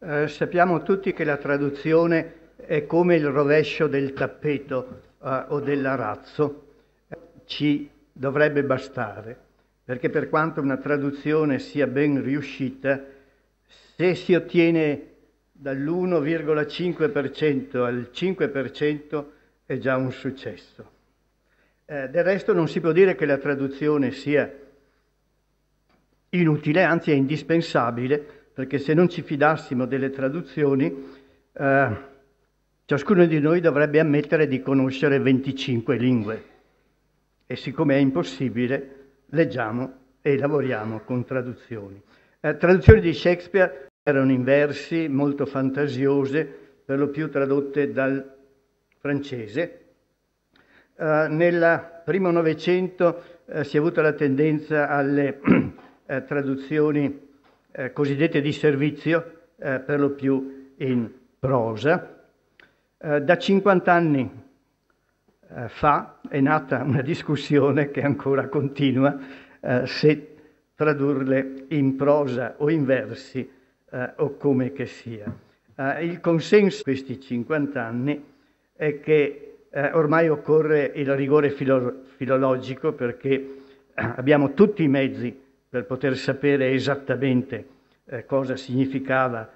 Sappiamo tutti che la traduzione è come il rovescio del tappeto o dell'arazzo. Ci dovrebbe bastare, perché per quanto una traduzione sia ben riuscita, se si ottiene dall'1,5% al 5% è già un successo. Del resto non si può dire che la traduzione sia inutile, anzi è indispensabile, perché se non ci fidassimo delle traduzioni, ciascuno di noi dovrebbe ammettere di conoscere 25 lingue. E siccome è impossibile, leggiamo e lavoriamo con traduzioni. Traduzioni di Shakespeare erano in versi molto fantasiose, per lo più tradotte dal francese. Nel primo Novecento si è avuta la tendenza alle traduzioni cosiddette di servizio, per lo più in prosa. Da 50 anni fa è nata una discussione che ancora continua se tradurle in prosa o in versi o come che sia. Il consenso di questi 50 anni è che ormai occorre il rigore filologico, perché abbiamo tutti i mezzi per poter sapere esattamente cosa significava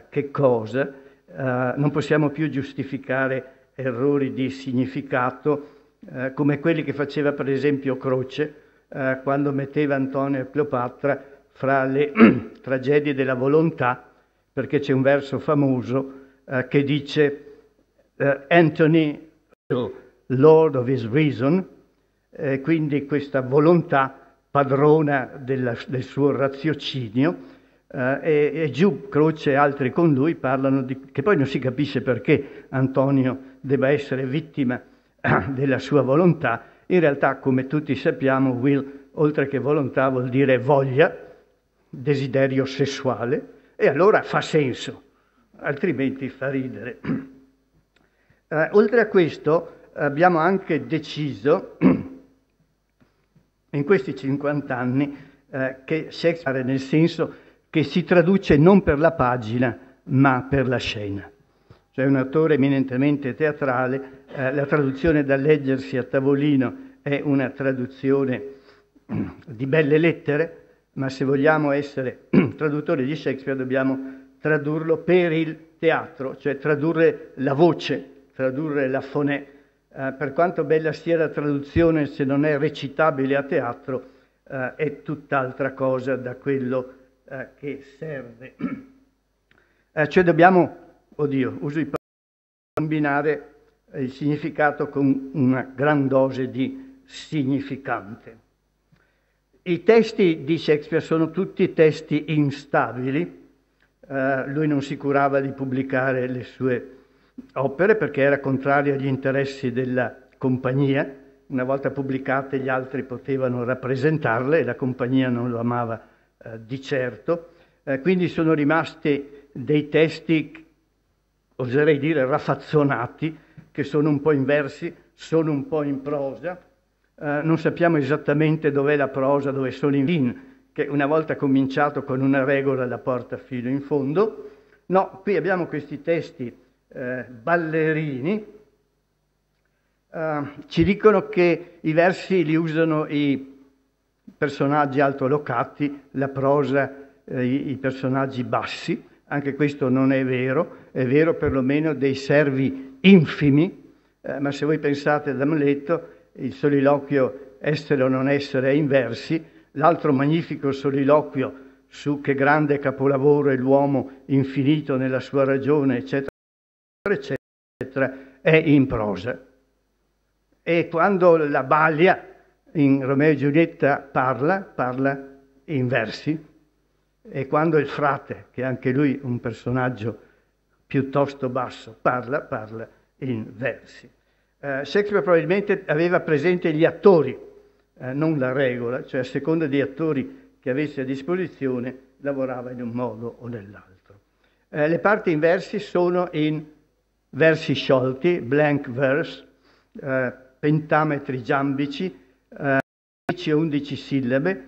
che cosa. Non possiamo più giustificare errori di significato come quelli che faceva per esempio Croce quando metteva Antonio e Cleopatra fra le tragedie della volontà, perché c'è un verso famoso che dice Anthony, Lord of his reason, quindi questa volontà padrona del suo raziocinio, e giù Croce e altri con lui parlano che poi non si capisce perché Antonio debba essere vittima della sua volontà. In realtà, come tutti sappiamo, will, oltre che volontà, vuol dire voglia, desiderio sessuale, e allora fa senso, altrimenti fa ridere. Oltre a questo abbiamo anche deciso in questi 50 anni che Shakespeare, nel senso che si traduce non per la pagina ma per la scena. Cioè un autore eminentemente teatrale, la traduzione da leggersi a tavolino è una traduzione di belle lettere, ma se vogliamo essere traduttori di Shakespeare dobbiamo tradurlo per il teatro, cioè tradurre la voce, tradurre la fonè. Per quanto bella sia la traduzione, se non è recitabile a teatro, è tutt'altra cosa da quello che serve. Cioè dobbiamo, uso i parole, combinare il significato con una gran dose di significante. I testi di Shakespeare sono tutti testi instabili. Lui non si curava di pubblicare le sue opere perché era contrario agli interessi della compagnia. Una volta pubblicate gli altri potevano rappresentarle e la compagnia non lo amava di certo. Quindi sono rimasti dei testi, oserei dire, raffazzonati, che sono un po' in versi, sono un po' in prosa. Non sappiamo esattamente dov'è la prosa, dove sono i fin, che una volta cominciato con una regola la porta fino in fondo. No, qui abbiamo questi testi ballerini. Ci dicono che i versi li usano i personaggi altolocati, la prosa i personaggi bassi. Anche questo non è vero perlomeno dei servi infimi, ma se voi pensate ad Amleto, il soliloquio essere o non essere è in versi, l'altro magnifico soliloquio su che grande capolavoro è l'uomo infinito nella sua ragione, eccetera, eccetera, è in prosa. E quando la Balia in Romeo e Giulietta parla in versi, e quando il frate, che è anche lui un personaggio piuttosto basso, parla in versi. Shakespeare probabilmente aveva presente gli attori, non la regola, cioè a seconda degli attori che avesse a disposizione lavorava in un modo o nell'altro. Le parti in versi sono in versi sciolti, blank verse, pentametri giambici, 10 o 11 sillabe,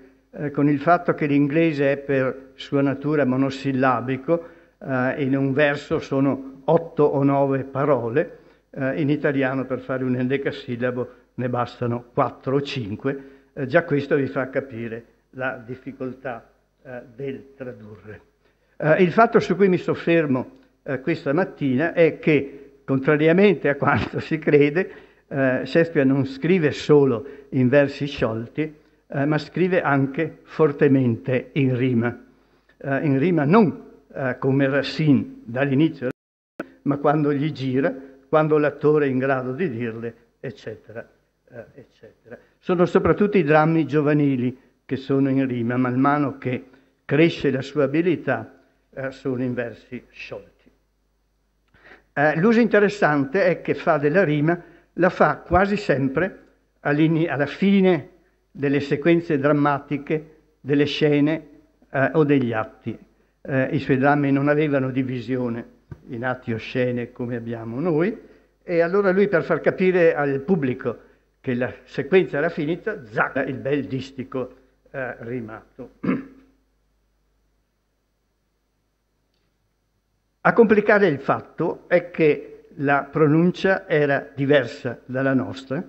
con il fatto che l'inglese è per sua natura monosillabico, in un verso sono 8 o 9 parole, in italiano per fare un endecasillabo ne bastano 4 o 5, già questo vi fa capire la difficoltà del tradurre. Il fatto su cui mi soffermo questa mattina è che, contrariamente a quanto si crede, Shakespeare non scrive solo in versi sciolti, ma scrive anche fortemente in rima non come Racine dall'inizio, ma quando gli gira, quando l'attore è in grado di dirle, eccetera, eccetera. Sono soprattutto i drammi giovanili che sono in rima, man mano che cresce la sua abilità, sono in versi sciolti. L'uso interessante è che fa della rima, la fa quasi sempre alla fine delle sequenze drammatiche, delle scene o degli atti. I suoi drammi non avevano divisione in atti o scene come abbiamo noi, e allora lui, per far capire al pubblico che la sequenza era finita, zacca il bel distico rimato. A complicare il fatto è che la pronuncia era diversa dalla nostra,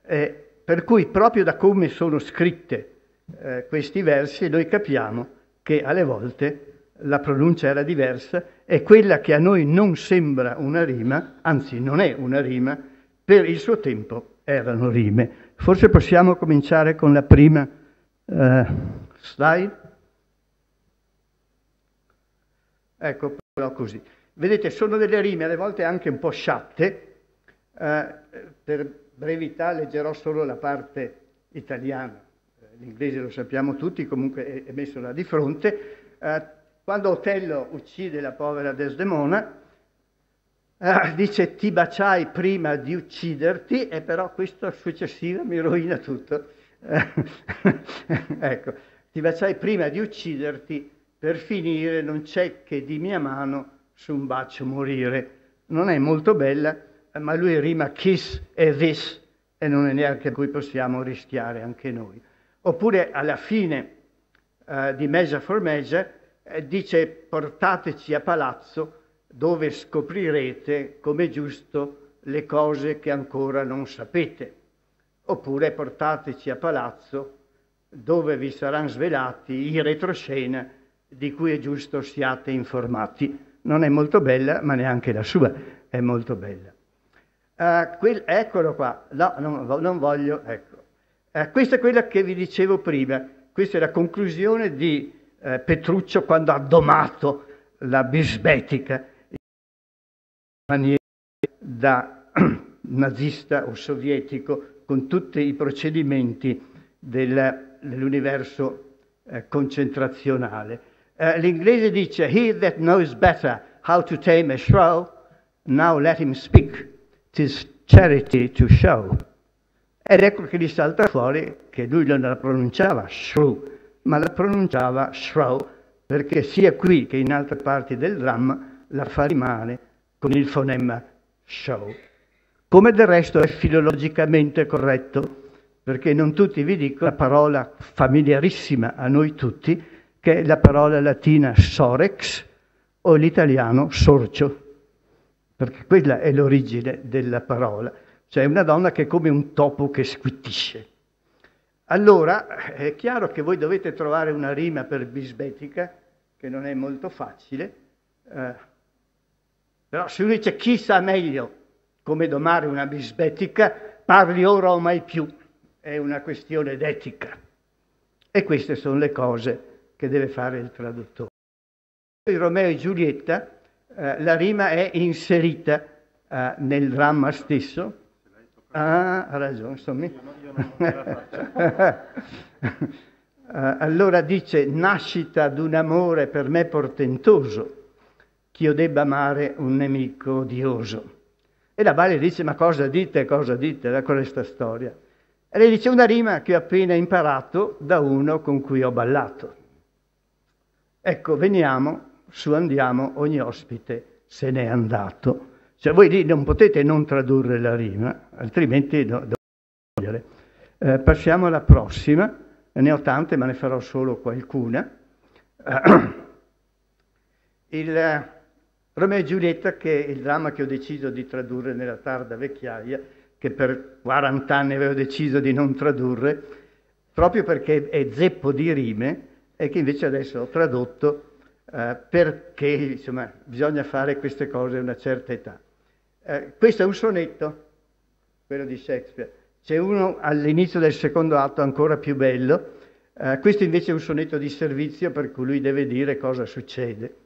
per cui proprio da come sono scritte questi versi noi capiamo che alle volte la pronuncia era diversa e quella che a noi non sembra una rima, anzi non è una rima, per il suo tempo erano rime. Forse possiamo cominciare con la prima slide. Ecco, però così. Vedete, sono delle rime alle volte anche un po' sciatte. Per brevità leggerò solo la parte italiana. L'inglese lo sappiamo tutti, comunque è messo là di fronte. Quando Otello uccide la povera Desdemona, dice ti baciai prima di ucciderti, e però questo successivo mi rovina tutto. Ecco, ti baciai prima di ucciderti, per finire non c'è che di mia mano su un bacio morire. Non è molto bella, ma lui rima kiss e this, e non è neanche a cui possiamo rischiare anche noi. Oppure alla fine di Measure for Measure dice portateci a palazzo dove scoprirete come giusto le cose che ancora non sapete. Oppure portateci a palazzo dove vi saranno svelati i retroscena di cui è giusto siate informati. Non è molto bella, ma neanche la sua è molto bella. Eccolo qua, no, non voglio, ecco. Questa è quella che vi dicevo prima, questa è la conclusione di Petruccio quando ha domato la bisbetica in maniera da nazista o sovietico con tutti i procedimenti dell'universo concentrazionale. L'inglese dice he that knows better how to tame a shrew, now let him speak, 'tis charity to show. Ed ecco che gli salta fuori che lui non la pronunciava shrew, ma la pronunciava shrew, perché sia qui che in altre parti del dramma la fa rimane con il fonema show. Come del resto è filologicamente corretto, perché non tutti vi dicono la parola familiarissima a noi tutti, che è la parola latina sorex o l'italiano sorcio, perché quella è l'origine della parola, cioè una donna che è come un topo che squittisce. Allora è chiaro che voi dovete trovare una rima per bisbetica, che non è molto facile, però se uno dice chi sa meglio come domare una bisbetica, parli ora o mai più, è una questione d'etica. E queste sono le cose che deve fare il traduttore. In Romeo e Giulietta la rima è inserita nel dramma stesso. Ah, ha ragione, allora dice nascita d'un amore per me portentoso, ch'io debba amare un nemico odioso. E la Balia dice ma cosa dite da questa storia? E lei dice una rima che ho appena imparato da uno con cui ho ballato. Ecco, veniamo, su andiamo, ogni ospite se n'è andato. Cioè voi lì non potete non tradurre la rima, altrimenti dovete togliere. Passiamo alla prossima, ne ho tante ma ne farò solo qualcuna. Romeo e Giulietta, che è il dramma che ho deciso di tradurre nella tarda vecchiaia, che per 40 anni avevo deciso di non tradurre, proprio perché è zeppo di rime, e che invece adesso ho tradotto perché insomma bisogna fare queste cose a una certa età. Questo è un sonetto, quello di Shakespeare. C'è uno all'inizio del secondo atto ancora più bello, questo invece è un sonetto di servizio per cui lui deve dire cosa succede.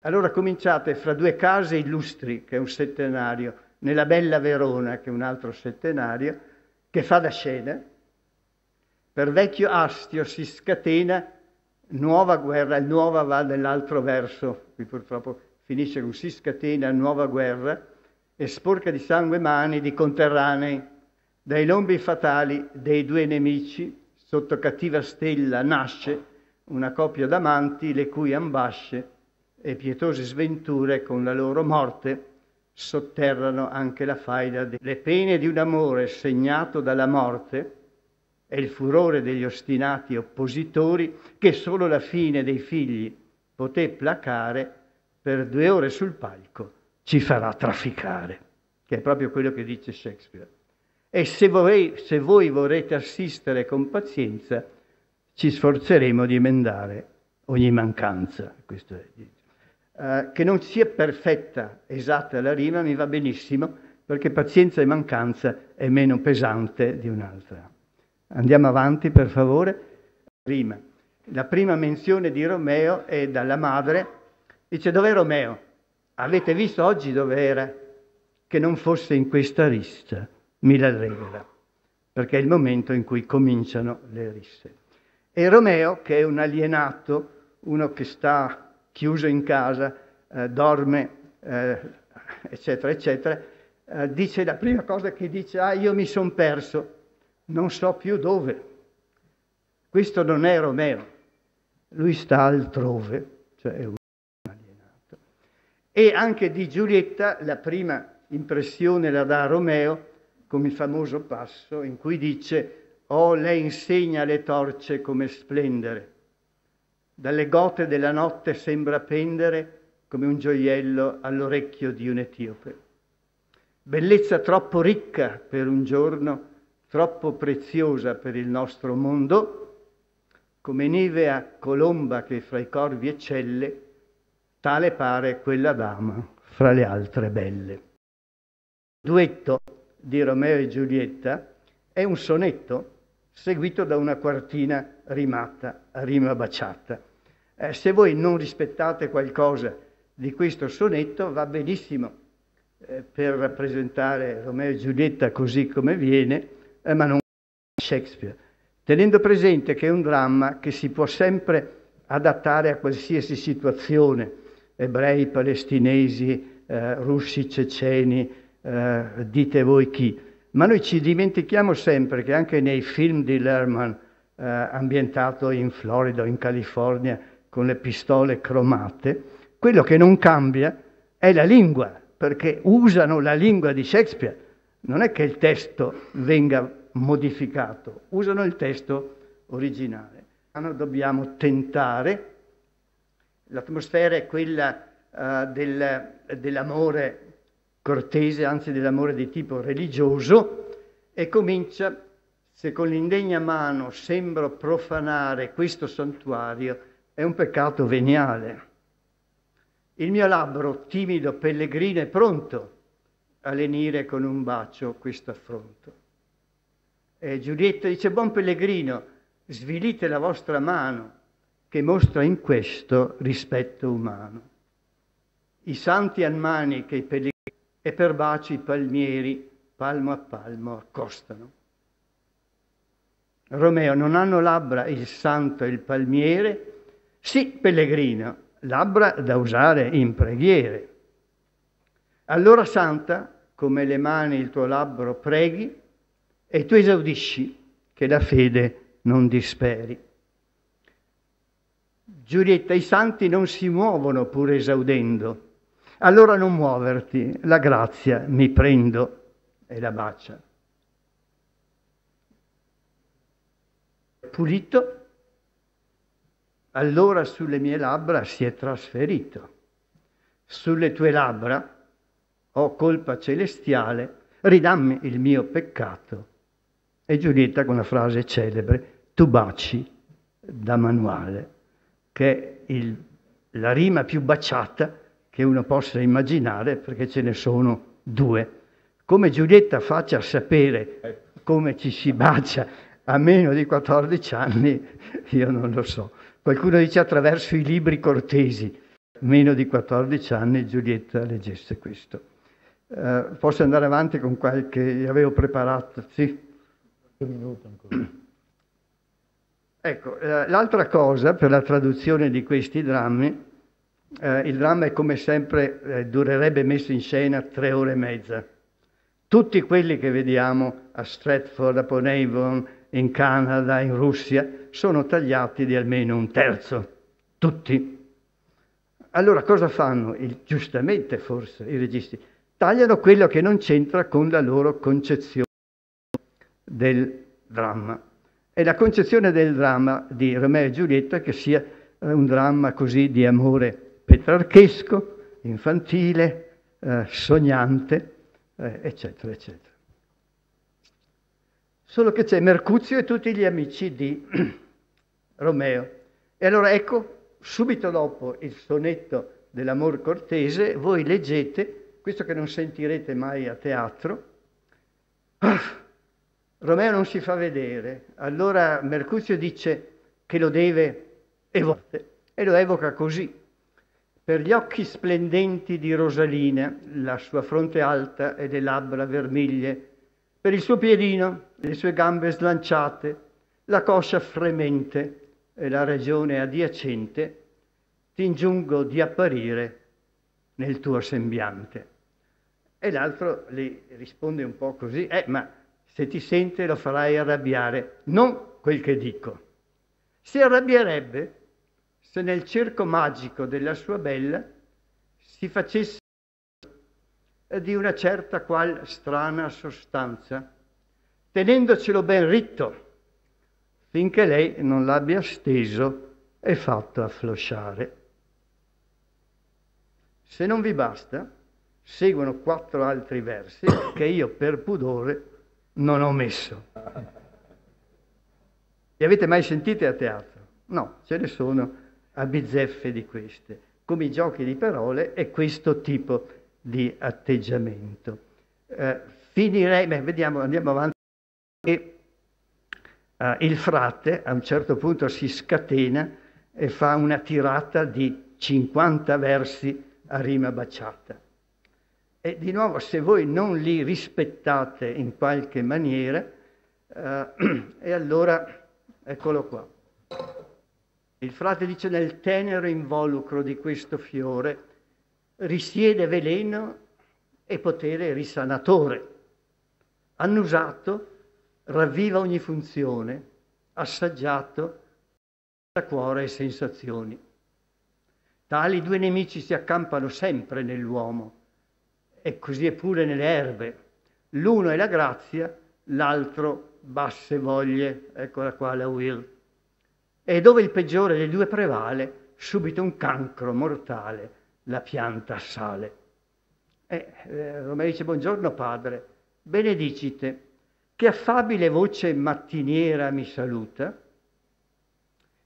Allora cominciate: fra due case illustri, che è un settenario, nella bella Verona, che è un altro settenario, che fa da scena, per vecchio astio si scatena nuova guerra. Il nuova va nell'altro verso, qui purtroppo finisce con si scatena nuova guerra, e sporca di sangue mani di conterranei, dai lombi fatali dei due nemici, sotto cattiva stella nasce una coppia d'amanti, le cui ambasce e pietose sventure con la loro morte sotterrano anche la faida delle pene di un amore segnato dalla morte e il furore degli ostinati oppositori, che solo la fine dei figli poté placare, per 2 ore sul palco ci farà trafficare, che è proprio quello che dice Shakespeare. E se voi vorrete assistere con pazienza, ci sforzeremo di emendare ogni mancanza. Questo è. Che non sia perfetta, esatta la rima, mi va benissimo, perché pazienza e mancanza è meno pesante di un'altra. Andiamo avanti, per favore. Rima. La prima menzione di Romeo è dalla madre. Dice: dov'è Romeo? Avete visto oggi dov'era? Che non fosse in questa rissa, mi la rivela, perché è il momento in cui cominciano le risse. E Romeo, che è un alienato, uno che sta chiuso in casa, dorme, eccetera, eccetera, dice, la prima cosa che dice: io mi son perso, non so più dove. Questo non è Romeo, lui sta altrove, cioè è un alienato. E anche di Giulietta la prima impressione la dà Romeo con il famoso passo in cui dice: «Oh, lei insegna alle torce come splendere, dalle gote della notte sembra pendere come un gioiello all'orecchio di un etiope. Bellezza troppo ricca per un giorno, troppo preziosa per il nostro mondo, come nivea colomba che fra i corvi eccelle, tale pare quella dama fra le altre belle». Duetto di Romeo e Giulietta è un sonetto seguito da una quartina rimata, a rima baciata. Se voi non rispettate qualcosa di questo sonetto, va benissimo per rappresentare Romeo e Giulietta così come viene, ma non Shakespeare, tenendo presente che è un dramma che si può sempre adattare a qualsiasi situazione: ebrei, palestinesi, russi, ceceni, dite voi chi. Ma noi ci dimentichiamo sempre che anche nei film di Lerman, ambientato in Florida o in California con le pistole cromate, quello che non cambia è la lingua, perché usano la lingua di Shakespeare. Non è che il testo venga modificato, usano il testo originale. Dobbiamo tentare, l'atmosfera è quella dell'amore cortese, anzi dell'amore di tipo religioso, e comincia: se con l'indegna mano sembro profanare questo santuario, è un peccato veniale. Il mio labbro timido pellegrino è pronto a lenire con un bacio questo affronto. E Giulietta dice: buon pellegrino, svilite la vostra mano, che mostra in questo rispetto umano. I santi han mani che i pellegrini e per baci i palmieri palmo a palmo accostano. Romeo: non hanno labbra il santo e il palmiere? Sì, pellegrino, labbra da usare in preghiere. Allora, santa, come le mani il tuo labbro preghi, e tu esaudisci che la fede non disperi. Giulietta: i santi non si muovono pur esaudendo. Allora non muoverti, la grazia mi prendo, e la bacia. Pulito, allora sulle mie labbra si è trasferito. sulle tue labbra ho colpa celestiale, ridammi il mio peccato. E Giulietta con la frase celebre, tu baci da manuale, che è la rima più baciata che uno possa immaginare, perché ce ne sono due. Come Giulietta faccia a sapere come ci si bacia a meno di 14 anni, io non lo so. Qualcuno dice attraverso i libri cortesi. Meno di 14 anni Giulietta leggesse questo. Posso andare avanti con qualche... avevo preparato, sì? Un minuto ancora. Ecco, l'altra cosa per la traduzione di questi drammi, il dramma è come sempre, durerebbe messo in scena 3 ore e mezza. Tutti quelli che vediamo a Stratford upon Avon, in Canada, in Russia, sono tagliati di almeno 1/3, tutti. Allora cosa fanno? Giustamente forse i registi tagliano quello che non c'entra con la loro concezione del dramma. E la concezione del dramma di Romeo e Giulietta è che sia un dramma così di amore petrarchesco, infantile, sognante, eccetera, eccetera. Solo che c'è Mercuzio e tutti gli amici di Romeo. E allora ecco, subito dopo il sonetto dell'amor cortese, voi leggete, questo che non sentirete mai a teatro, Romeo non si fa vedere, allora Mercuzio dice che lo deve evocare, e lo evoca così. Per gli occhi splendenti di Rosalina, la sua fronte alta e le labbra vermiglie, per il suo piedino, le sue gambe slanciate, la coscia fremente e la regione adiacente, ti ingiungo di apparire nel tuo sembiante. E l'altro gli risponde un po' così, ma se ti sente lo farai arrabbiare, non quel che dico. Si arrabbierebbe se nel cerco magico della sua bella si facesse di una certa qual strana sostanza, tenendocelo ben ritto, finché lei non l'abbia steso e fatto afflosciare. Se non vi basta, seguono 4 altri versi che io per pudore non ho messo. Li avete mai sentiti a teatro? No, ce ne sono a bizzeffe di queste, come i giochi di parole e questo tipo di atteggiamento. Finirei, vediamo, andiamo avanti. E il frate a un certo punto si scatena e fa una tirata di 50 versi a rima baciata. E di nuovo, se voi non li rispettate in qualche maniera, e allora, eccolo qua. Il frate dice: nel tenero involucro di questo fiore risiede veleno e potere risanatore. Annusato, ravviva ogni funzione, assaggiato da cuore e sensazioni. Tali 2 nemici si accampano sempre nell'uomo, e così è pure nelle erbe. L'uno è la grazia, l'altro basse voglie, eccola qua la will. E dove il peggiore dei 2 prevale, subito un cancro mortale la pianta assale. Romeo dice: buongiorno padre, benedicite, che affabile voce mattiniera mi saluta.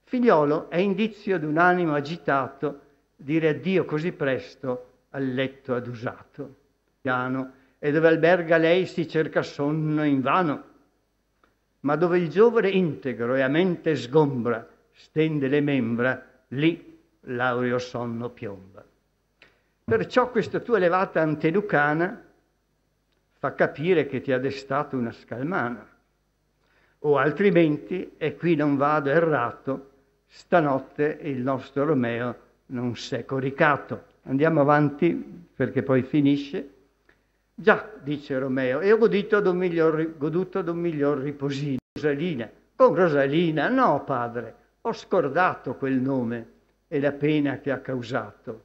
Figliolo, è indizio d'un animo agitato dire addio così presto al letto adusato. E dove alberga lei si cerca sonno invano, ma dove il giovane integro e a mente sgombra stende le membra, lì l'aureo sonno piomba. Perciò questa tua elevata antelucana fa capire che ti ha destato una scalmana, o altrimenti, e qui non vado errato, stanotte il nostro Romeo non s'è coricato. Andiamo avanti perché poi finisce. Già, dice Romeo, e ho goduto ad un miglior riposino. Rosalina. Con Rosalina? No, padre, ho scordato quel nome e la pena che ha causato.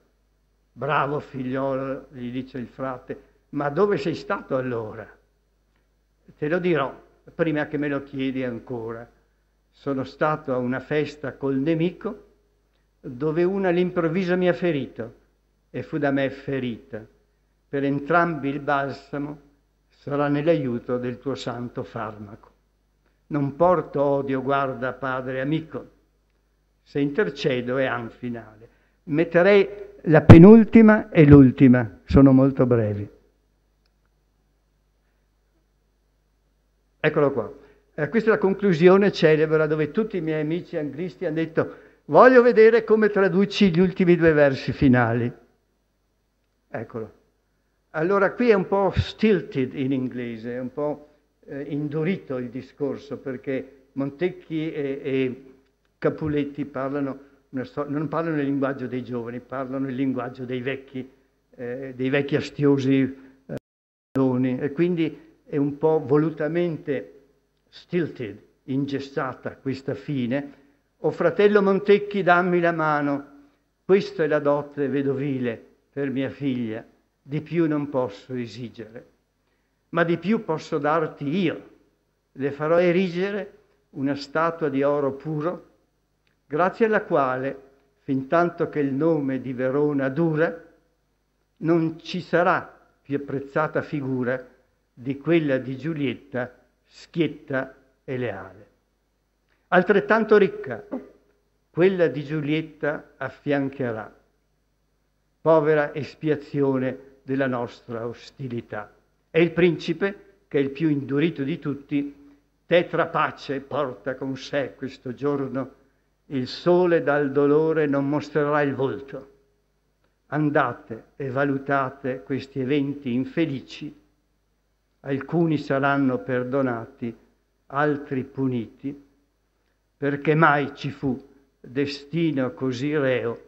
Bravo figliolo, gli dice il frate, ma dove sei stato allora? Te lo dirò, prima che me lo chiedi ancora. Sono stato a una festa col nemico dove una all'improvviso mi ha ferito e fu da me ferita. Per entrambi il balsamo sarà nell'aiuto del tuo santo farmaco. Non porto odio, guarda, padre amico, se intercedo è an finale. Metterei la penultima e l'ultima, sono molto brevi. Eccolo qua. Questa è la conclusione celebra dove tutti i miei amici anglisti hanno detto: voglio vedere come traduci gli ultimi due versi finali. Eccolo. Allora qui è un po' stilted in inglese, è un po' indurito il discorso, perché Montecchi e Capuletti non parlano il linguaggio dei giovani, parlano il linguaggio dei vecchi astiosi e quindi è un po' volutamente stilted, ingessata questa fine. O fratello Montecchi, dammi la mano, questa è la dote vedovile per mia figlia, di più non posso esigere, ma di più posso darti io. Le farò erigere una statua di oro puro, grazie alla quale, fintanto che il nome di Verona dura, non ci sarà più apprezzata figura di quella di Giulietta, schietta e leale. Altrettanto ricca, quella di Giulietta affiancherà, povera espiazione della nostra ostilità. E il principe, che è il più indurito di tutti, tetra pace porta con sé questo giorno, il sole dal dolore non mostrerà il volto. Andate e valutate questi eventi infelici, alcuni saranno perdonati, altri puniti, perché mai ci fu destino così reo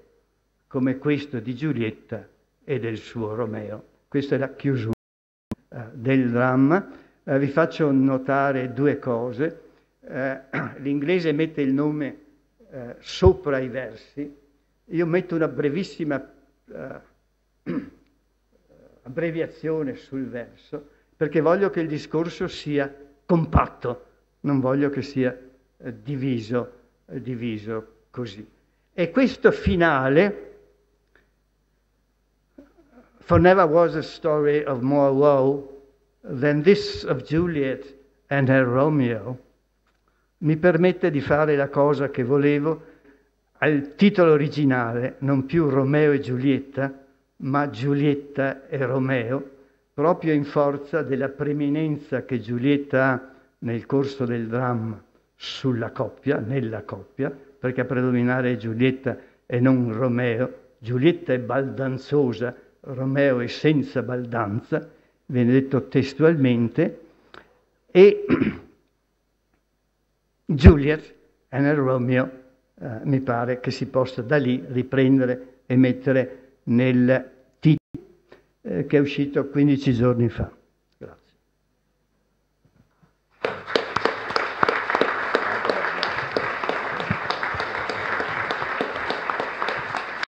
come questo di Giulietta e del suo Romeo. Questa è la chiusura del dramma. Vi faccio notare due cose. L'inglese mette il nome sopra i versi, io metto una brevissima abbreviazione sul verso, perché voglio che il discorso sia compatto, non voglio che sia diviso così. E questo finale, for never was a story of more woe than this of Juliet and her Romeo, mi permette di fare la cosa che volevo al titolo originale, non più Romeo e Giulietta, ma Giulietta e Romeo, proprio in forza della preminenza che Giulietta ha nel corso del dramma nella coppia, perché a predominare è Giulietta e non Romeo. Giulietta è baldanzosa, Romeo è senza baldanza, viene detto testualmente, e Juliet and her Romeo mi pare che si possa da lì riprendere e mettere nel titolo che è uscito 15 giorni fa.